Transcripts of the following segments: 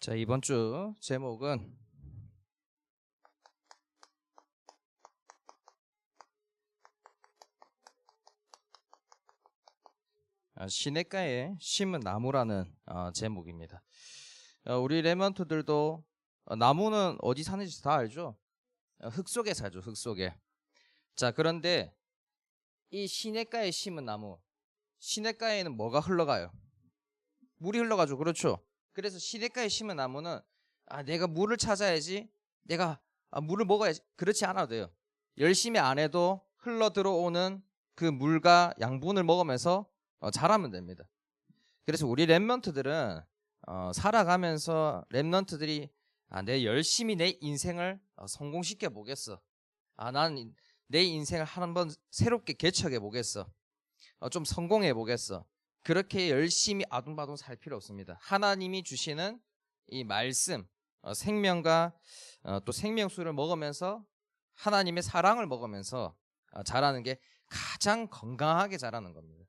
자, 이번 주 제목은 시냇가에 심은 나무라는 제목입니다. 우리 랩런트들도 나무는 어디 사는지 다 알죠? 흙 속에 살죠, 흙 속에. 자, 그런데 이 시냇가에 심은 나무, 시냇가에는 뭐가 흘러가요? 물이 흘러가죠. 그렇죠? 그래서 시냇가에 심은 나무는 내가 물을 찾아야지, 내가 물을 먹어야지, 그렇지 않아도 돼요. 열심히 안 해도 흘러 들어오는 그 물과 양분을 먹으면서 자라면 됩니다. 그래서 우리 랩런트들은 살아가면서 랩런트들이 내 열심히 내 인생을 성공시켜 보겠어. 난 내 인생을 한번 새롭게 개척해 보겠어. 좀 성공해 보겠어. 그렇게 열심히 아둥바둥 살 필요 없습니다. 하나님이 주시는 이 말씀, 생명과 또 생명수를 먹으면서 하나님의 사랑을 먹으면서 자라는 게 가장 건강하게 자라는 겁니다.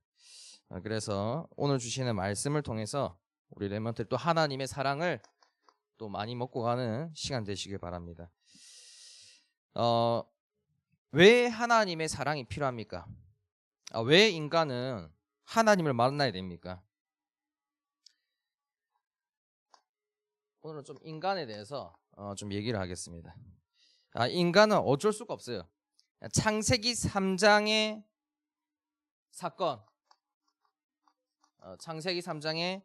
그래서 오늘 주시는 말씀을 통해서 우리 랩런트들 또 하나님의 사랑을 또 많이 먹고 가는 시간 되시길 바랍니다. 왜 하나님의 사랑이 필요합니까? 왜 인간은 하나님을 만나야 됩니까? 오늘은 좀 인간에 대해서 좀 얘기를 하겠습니다. 인간은 어쩔 수가 없어요. 창세기 3장의 사건, 창세기 3장에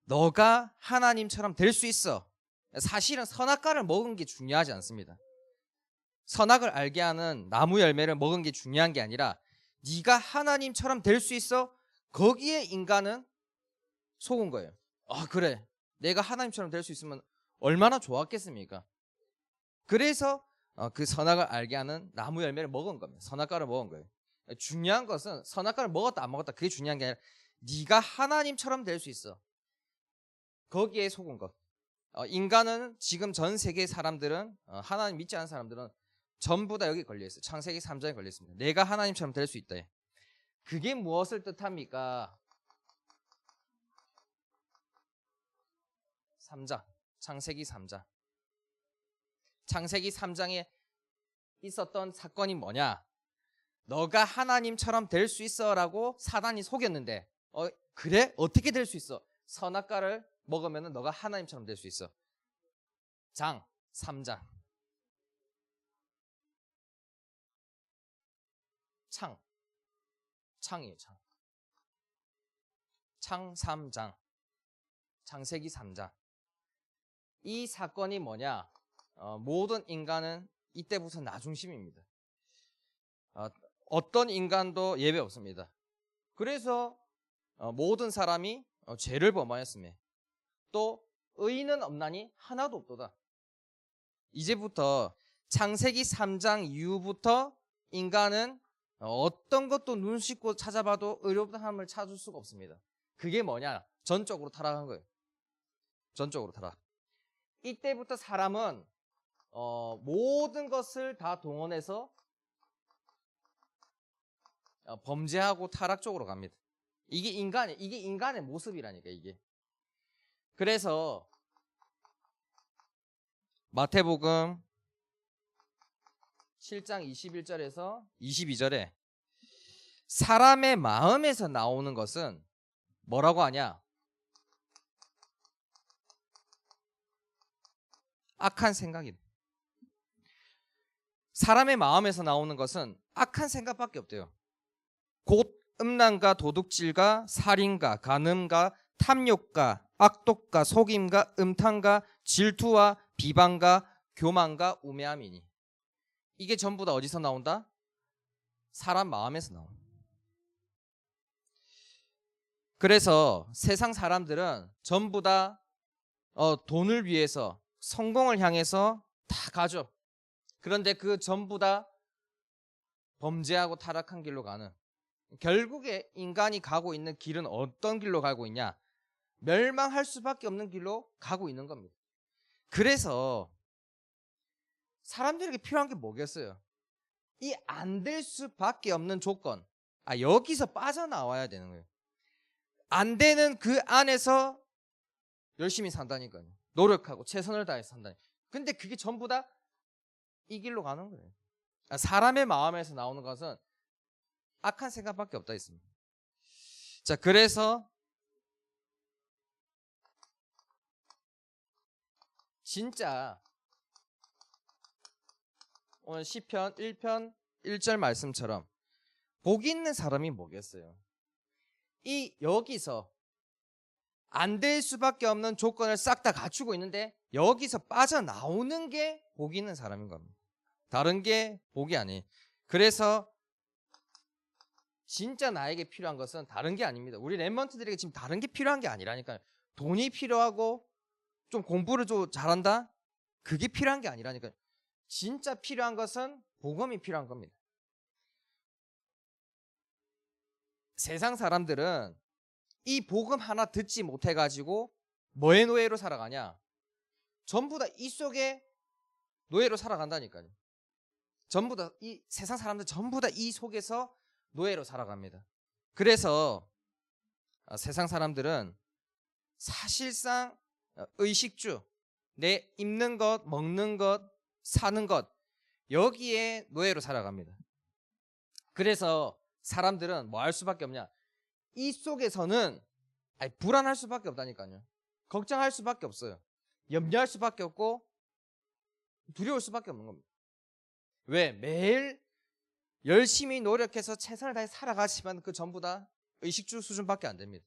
너가 하나님처럼 될 수 있어. 사실은 선악과를 먹은 게 중요하지 않습니다. 선악을 알게 하는 나무 열매를 먹은 게 중요한 게 아니라 네가 하나님처럼 될 수 있어. 거기에 인간은 속은 거예요. 그래, 내가 하나님처럼 될 수 있으면 얼마나 좋았겠습니까? 그래서 그 선악을 알게 하는 나무 열매를 먹은 겁니다. 선악과를 먹은 거예요. 중요한 것은 선악과를 먹었다 안 먹었다 그게 중요한 게 아니라 네가 하나님처럼 될 수 있어. 거기에 속은 것. 인간은 지금 전 세계 사람들은 하나님 믿지 않는 사람들은 전부 다 여기 걸려있어요. 창세기 3장에 걸려있습니다. 내가 하나님처럼 될 수 있다. 그게 무엇을 뜻합니까? 3장, 창세기 3장. 창세기 3장에 있었던 사건이 뭐냐? 너가 하나님처럼 될 수 있어 라고 사단이 속였는데 그래? 어떻게 될 수 있어? 선악과를 먹으면 너가 하나님처럼 될 수 있어. 3장. 창이에요. 창 3장. 창세기 3장. 이 사건이 뭐냐? 모든 인간은 이때부터 나 중심입니다. 어떤 인간도 예외 없습니다. 그래서 모든 사람이 죄를 범하였으며 또 의인은 없나니 하나도 없도다. 이제부터 창세기 3장 이후부터 인간은 어떤 것도 눈 씻고 찾아봐도 의롭다함을 찾을 수가 없습니다. 그게 뭐냐? 전적으로 타락한 거예요. 전적으로 타락. 이때부터 사람은 모든 것을 다 동원해서 범죄하고 타락 쪽으로 갑니다. 이게 인간의 모습이라니까 이게. 그래서 마태복음 7장 21절에서 22절에 사람의 마음에서 나오는 것은 뭐라고 하냐? 악한 생각이다. 사람의 마음에서 나오는 것은 악한 생각밖에 없대요. 곧 음란과 도둑질과 살인과 간음과 탐욕과 악독과 속임과 음탕과 질투와 비방과 교만과 우매함이니. 이게 전부 다 어디서 나온다? 사람 마음에서 나온다. 그래서 세상 사람들은 전부 다 돈을 위해서 성공을 향해서 다 가죠. 그런데 그 전부 다 범죄하고 타락한 길로 가는, 결국에 인간이 가고 있는 길은 어떤 길로 가고 있냐? 멸망할 수밖에 없는 길로 가고 있는 겁니다. 그래서 사람들에게 필요한 게 뭐겠어요? 이 안 될 수밖에 없는 조건, 여기서 빠져나와야 되는 거예요. 안 되는 그 안에서 열심히 산다니까요. 노력하고 최선을 다해서 산다. 근데 그게 전부 다 이 길로 가는 거예요. 사람의 마음에서 나오는 것은 악한 생각밖에 없다 했습니다. 자, 그래서 진짜 오늘 시편 1편 1절 말씀처럼 복 있는 사람이 뭐겠어요? 이 여기서 안 될 수밖에 없는 조건을 싹 다 갖추고 있는데 여기서 빠져나오는 게 복 있는 사람인 겁니다. 다른 게 복이 아니에요. 그래서 진짜 나에게 필요한 것은 다른 게 아닙니다. 우리 랩런트들에게 지금 다른 게 필요한 게 아니라니까요. 돈이 필요하고 좀 공부를 좀 잘한다? 그게 필요한 게 아니라니까요. 진짜 필요한 것은 복음이 필요한 겁니다. 세상 사람들은 이 복음 하나 듣지 못해가지고 뭐의 노예로 살아가냐? 전부 다 이 속에 노예로 살아간다니까요. 전부 다 이 세상 사람들 전부 다 이 속에서 노예로 살아갑니다. 그래서 세상 사람들은 사실상 의식주, 내 입는 것, 먹는 것, 사는 것 여기에 노예로 살아갑니다. 그래서 사람들은 뭐 할 수밖에 없냐? 이 속에서는 불안할 수밖에 없다니까요. 걱정할 수밖에 없어요. 염려할 수밖에 없고 두려울 수밖에 없는 겁니다. 왜? 매일 열심히 노력해서 최선을 다해 살아가지만 그 전부 다 의식주 수준밖에 안 됩니다.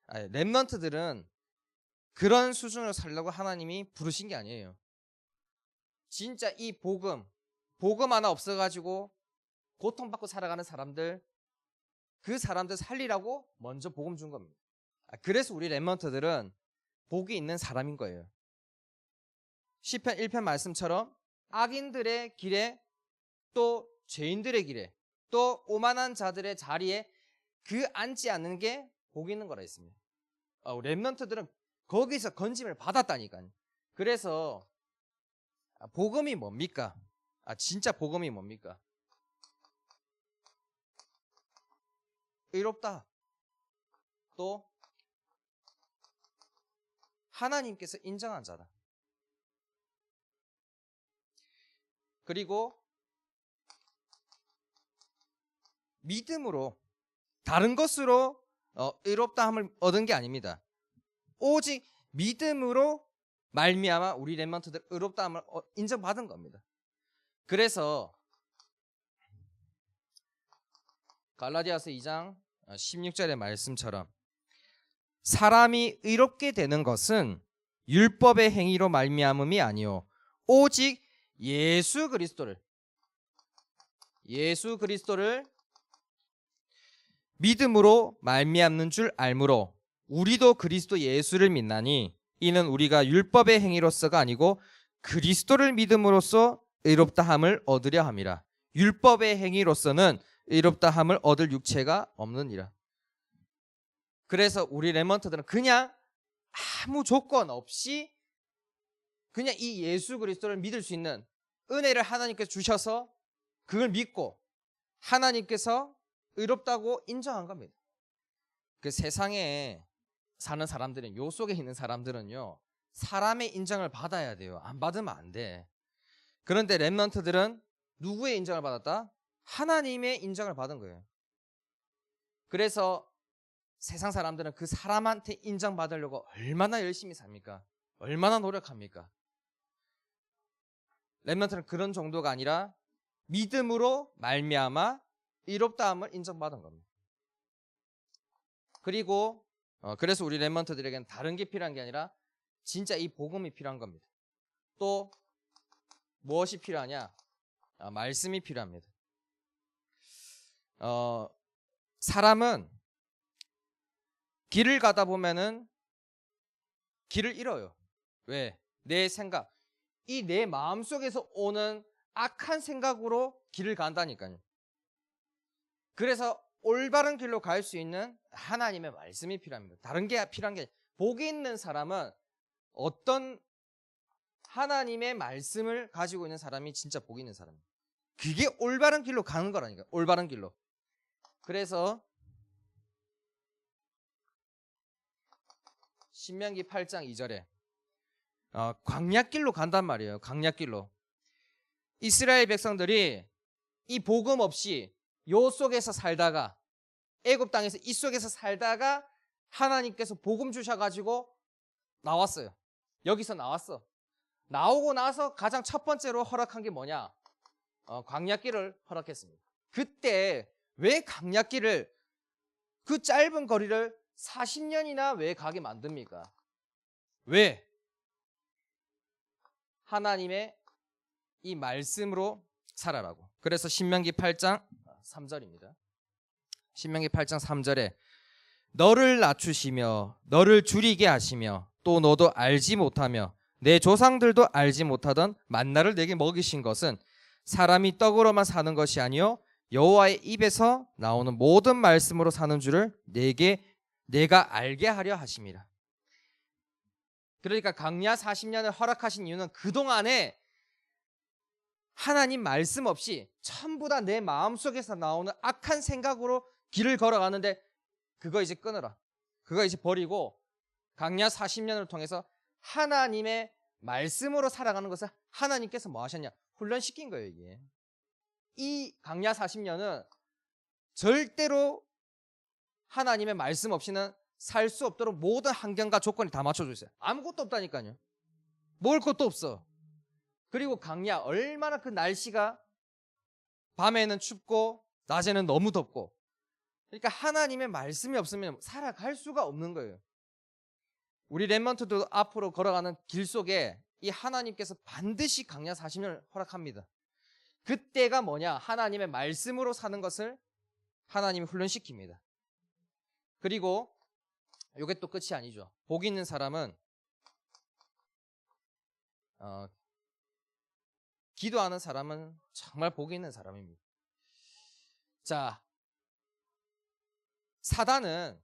랩런트들은 그런 수준으로 살려고 하나님이 부르신 게 아니에요. 진짜 이 복음 하나 없어가지고 고통받고 살아가는 사람들, 그 사람들 살리라고 먼저 복음 준 겁니다. 그래서 우리 랩런트들은 복이 있는 사람인 거예요. 시편 1편 말씀처럼 악인들의 길에 또 죄인들의 길에 또 오만한 자들의 자리에 그 앉지 않는 게 복 있는 거라 했습니다. 랩런트들은 거기서 건짐을 받았다니까요. 그래서 복음이 뭡니까? 진짜 복음이 뭡니까? 의롭다. 또 하나님께서 인정한 자다. 그리고 믿음으로 다른 것으로 의롭다함을 얻은 게 아닙니다. 오직 믿음으로 말미암아 우리 랩런트들 의롭다함을 인정받은 겁니다. 그래서 갈라디아서 2장 16절의 말씀처럼 사람이 의롭게 되는 것은 율법의 행위로 말미암음이 아니요 오직 예수 그리스도를 믿음으로 말미암는 줄 알므로 우리도 그리스도 예수를 믿나니 이는 우리가 율법의 행위로서가 아니고 그리스도를 믿음으로써 의롭다함을 얻으려 함이라. 율법의 행위로서는 의롭다함을 얻을 육체가 없느니라. 그래서 우리 랩런트들은 그냥 아무 조건 없이 그냥 이 예수 그리스도를 믿을 수 있는 은혜를 하나님께서 주셔서 그걸 믿고 하나님께서 의롭다고 인정한 겁니다. 그 세상에 사는 사람들은 요 속에 있는 사람들은요 사람의 인정을 받아야 돼요. 안 받으면 안 돼. 그런데 랩런트들은 누구의 인정을 받았다? 하나님의 인정을 받은 거예요. 그래서 세상 사람들은 그 사람한테 인정받으려고 얼마나 열심히 삽니까? 얼마나 노력합니까? 랩런트는 그런 정도가 아니라 믿음으로 말미암아 의롭다함을 인정받은 겁니다. 그리고 그래서 우리 랩런트들에게는 다른 게 필요한 게 아니라 진짜 이 복음이 필요한 겁니다. 또 무엇이 필요하냐? 말씀이 필요합니다. 사람은 길을 가다 보면은 길을 잃어요. 왜? 내 생각, 이 내 마음속에서 오는 악한 생각으로 길을 간다니까요. 그래서 올바른 길로 갈 수 있는 하나님의 말씀이 필요합니다. 다른 게 필요한 게 복이 있는 사람은 어떤 하나님의 말씀을 가지고 있는 사람이 진짜 복이 있는 사람이에요. 그게 올바른 길로 가는 거라니까. 올바른 길로. 그래서 신명기 8장 2절에 광야길로 간단 말이에요. 광야길로. 이스라엘 백성들이 이 복음 없이 요 속에서 살다가 애굽 땅에서 이 속에서 살다가 하나님께서 복음 주셔가지고 나왔어요. 여기서 나왔어. 나오고 나서 가장 첫 번째로 허락한 게 뭐냐? 광야길을 허락했습니다. 그때 왜 광야길을 그 짧은 거리를 40년이나 왜 가게 만듭니까? 왜? 하나님의 이 말씀으로 살아라고. 그래서 신명기 8장 3절입니다. 신명기 8장 3절에 너를 낮추시며 너를 줄이게 하시며 또 너도 알지 못하며 내 조상들도 알지 못하던 만나를 내게 먹이신 것은 사람이 떡으로만 사는 것이 아니요 여호와의 입에서 나오는 모든 말씀으로 사는 줄을 내가 알게 하려 하심이라. 그러니까 광야 40년을 허락하신 이유는 그동안에 하나님 말씀 없이 전부 다 내 마음속에서 나오는 악한 생각으로 길을 걸어가는데 그거 이제 끊어라. 그거 이제 버리고 광야 40년을 통해서 하나님의 말씀으로 살아가는 것을 하나님께서 뭐 하셨냐? 훈련시킨 거예요, 이게. 이 광야 40년은 절대로 하나님의 말씀 없이는 살 수 없도록 모든 환경과 조건이 다 맞춰져 있어요. 아무것도 없다니까요. 먹을 것도 없어. 그리고 광야 얼마나 그 날씨가 밤에는 춥고 낮에는 너무 덥고, 그러니까 하나님의 말씀이 없으면 살아갈 수가 없는 거예요. 우리 렘넌트도 앞으로 걸어가는 길 속에 이 하나님께서 반드시 광야 40년을 허락합니다. 그때가 뭐냐? 하나님의 말씀으로 사는 것을 하나님이 훈련시킵니다. 그리고 이게 또 끝이 아니죠. 복 있는 사람은 기도하는 사람은 정말 복 있는 사람입니다. 자, 사단은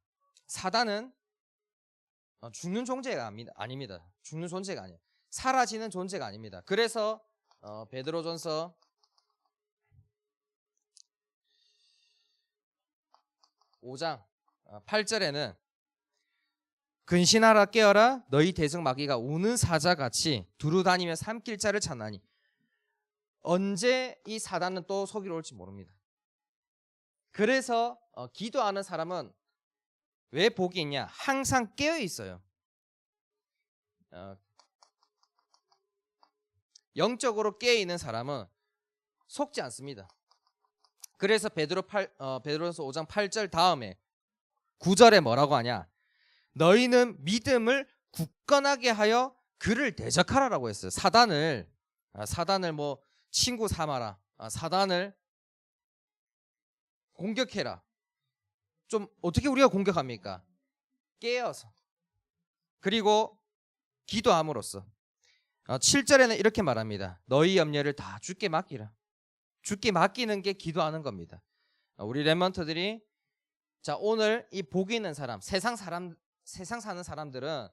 죽는 존재가 아닙니다. 죽는 존재가 아니에요. 사라지는 존재가 아닙니다. 그래서 베드로전서 5장 8절에는 근신하라 깨어라 너희 대적 마귀가 우는 사자같이 두루다니며 삼킬 자를 찾나니. 언제 이 사단은 또 속이러 올지 모릅니다. 그래서 기도하는 사람은 왜 복이 있냐? 항상 깨어 있어요. 영적으로 깨어 있는 사람은 속지 않습니다. 그래서 베드로전서 5장 8절 다음에 9절에 뭐라고 하냐? 너희는 믿음을 굳건하게 하여 그를 대적하라라고 했어요. 사단을 뭐 친구 삼아라. 사단을 공격해라. 좀 어떻게 우리가 공격합니까? 깨어서. 그리고 기도함으로써. 7절에는 이렇게 말합니다. 너희 염려를 다 주께 맡기라. 주께 맡기는 게 기도하는 겁니다. 우리 렘넌트들이 자, 오늘 이 복 있는 사람, 세상 사는 사람들은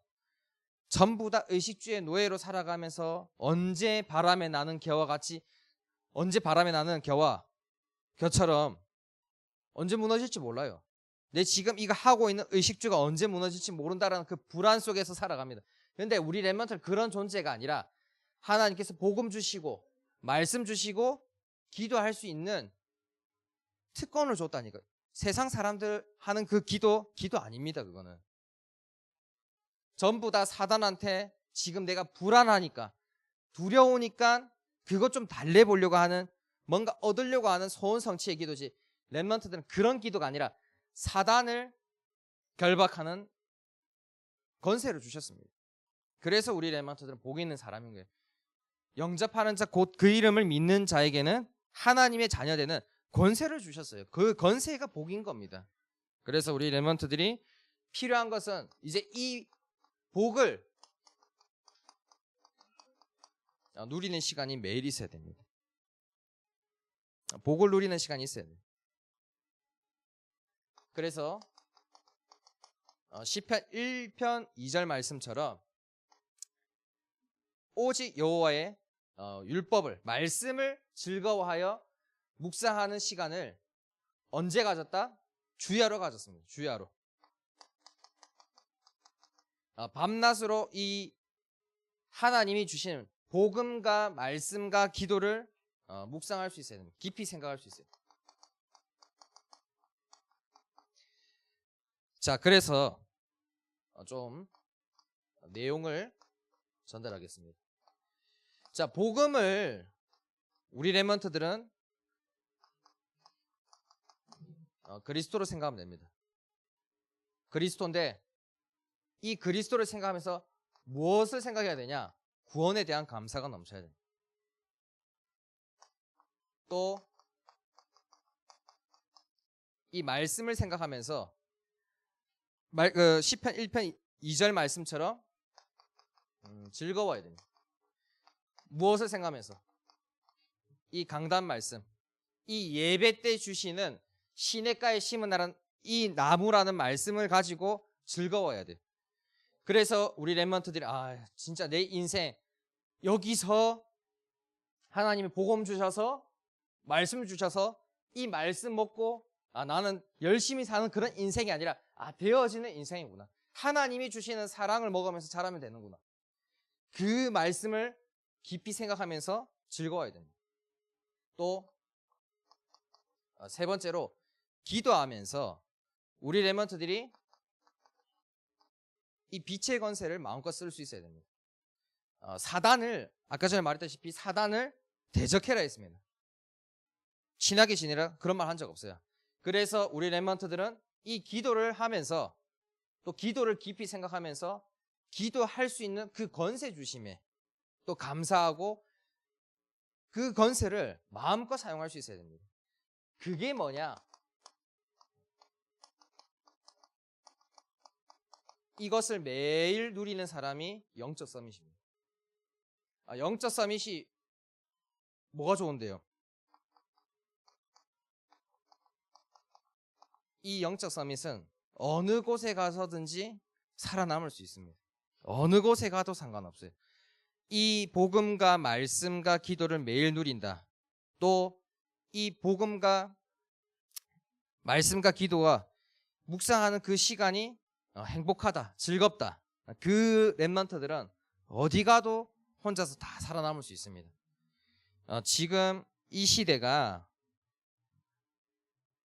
전부 다 의식주의 노예로 살아가면서 언제 바람에 나는 겨처럼 언제 무너질지 몰라요. 내 지금 이거 하고 있는 의식주가 언제 무너질지 모른다라는 그 불안 속에서 살아갑니다. 그런데 우리 렘넌트는 그런 존재가 아니라 하나님께서 복음 주시고 말씀 주시고 기도할 수 있는 특권을 줬다니까요. 세상 사람들 하는 그 기도 아닙니다. 그거는 전부 다 사단한테 지금 내가 불안하니까 두려우니까 그것 좀 달래보려고 하는, 뭔가 얻으려고 하는 소원성취의 기도지, 렘넌트들은 그런 기도가 아니라 사단을 결박하는 권세를 주셨습니다. 그래서 우리 렘넌트들은 복 있는 사람인 거예요. 영접하는 자 곧 그 이름을 믿는 자에게는 하나님의 자녀되는 권세를 주셨어요. 그 권세가 복인 겁니다. 그래서 우리 렘넌트들이 필요한 것은 이제 이 복을 누리는 시간이 매일 있어야 됩니다. 복을 누리는 시간이 있어야 돼요. 그래서 시편 1편 2절 말씀처럼 오직 여호와의 율법을, 말씀을 즐거워하여 묵상하는 시간을 언제 가졌다? 주야로 가졌습니다. 주야로. 밤낮으로 이 하나님이 주신 복음과 말씀과 기도를 묵상할 수 있어야 됩니다. 깊이 생각할 수 있어요. 자, 그래서 좀 내용을 전달하겠습니다. 자, 복음을 우리 랩런트들은 그리스도로 생각하면 됩니다. 그리스도인데 이 그리스도를 생각하면서 무엇을 생각해야 되냐? 구원에 대한 감사가 넘쳐야 됩니다. 또 이 말씀을 생각하면서 시편 1편 2절 말씀처럼 즐거워야 됩니다. 무엇을 생각하면서? 이 강단 말씀, 이 예배 때 주시는 시냇가에 심은 이 나무라는 말씀을 가지고 즐거워야 돼요. 그래서 우리 랩런트들이 진짜 내 인생 여기서 하나님이 복음 주셔서 말씀 주셔서 이 말씀 먹고 나는 열심히 사는 그런 인생이 아니라 되어지는 인생이구나. 하나님이 주시는 사랑을 먹으면서 자라면 되는구나. 그 말씀을 깊이 생각하면서 즐거워야 됩니다. 또 세 번째로 기도하면서 우리 랩런트들이 이 빛의 권세를 마음껏 쓸 수 있어야 됩니다. 사단을 아까 전에 말했다시피 사단을 대적해라 했습니다. 친하게 지내라 그런 말 한 적 없어요. 그래서 우리 랩런트들은 이 기도를 하면서 또 기도를 깊이 생각하면서 기도할 수 있는 그 권세 주심에 또 감사하고 그 권세를 마음껏 사용할 수 있어야 됩니다. 그게 뭐냐? 이것을 매일 누리는 사람이 영적 서밋입니다. 영적 서밋이 뭐가 좋은데요? 이 영적 서밋은 어느 곳에 가서든지 살아남을 수 있습니다. 어느 곳에 가도 상관없어요. 이 복음과 말씀과 기도를 매일 누린다. 또 이 복음과 말씀과 기도와 묵상하는 그 시간이 행복하다, 즐겁다. 그 랩런트들은 어디 가도 혼자서 다 살아남을 수 있습니다. 지금 이 시대가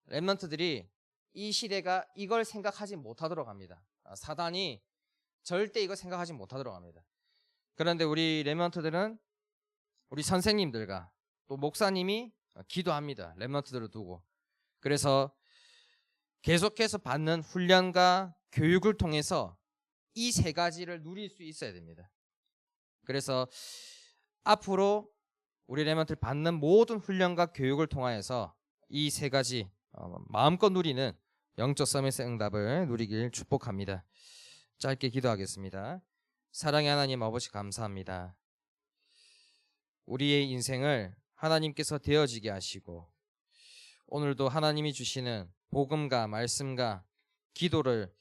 랩런트들이 이 시대가 이걸 생각하지 못하도록 합니다. 사단이 절대 이거 생각하지 못하도록 합니다. 그런데 우리 랩런트들은 우리 선생님들과 또 목사님이 기도합니다. 랩런트들을 두고. 그래서 계속해서 받는 훈련과 교육을 통해서 이 세 가지를 누릴 수 있어야 됩니다. 그래서 앞으로 우리 랩런트를 받는 모든 훈련과 교육을 통하여서 이 세 가지 마음껏 누리는 영적 서밋의 응답을 누리길 축복합니다. 짧게 기도하겠습니다. 사랑의 하나님 아버지 감사합니다. 우리의 인생을 하나님께서 되어지게 하시고 오늘도 하나님이 주시는 복음과 말씀과 기도를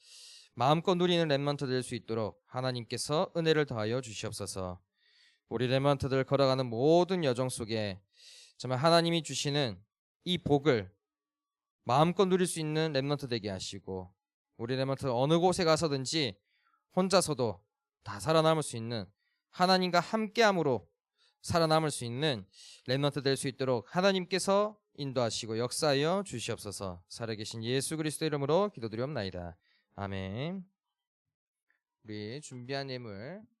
마음껏 누리는 랩런트 될 수 있도록 하나님께서 은혜를 더하여 주시옵소서. 우리 랩런트들 걸어가는 모든 여정 속에 정말 하나님이 주시는 이 복을 마음껏 누릴 수 있는 랩런트 되게 하시고 우리 랩런트 어느 곳에 가서든지 혼자서도 다 살아남을 수 있는 하나님과 함께함으로 살아남을 수 있는 랩런트 될 수 있도록 하나님께서 인도하시고 역사하여 주시옵소서. 살아계신 예수 그리스도 이름으로 기도드리옵나이다. 아멘. 우리 준비한 예물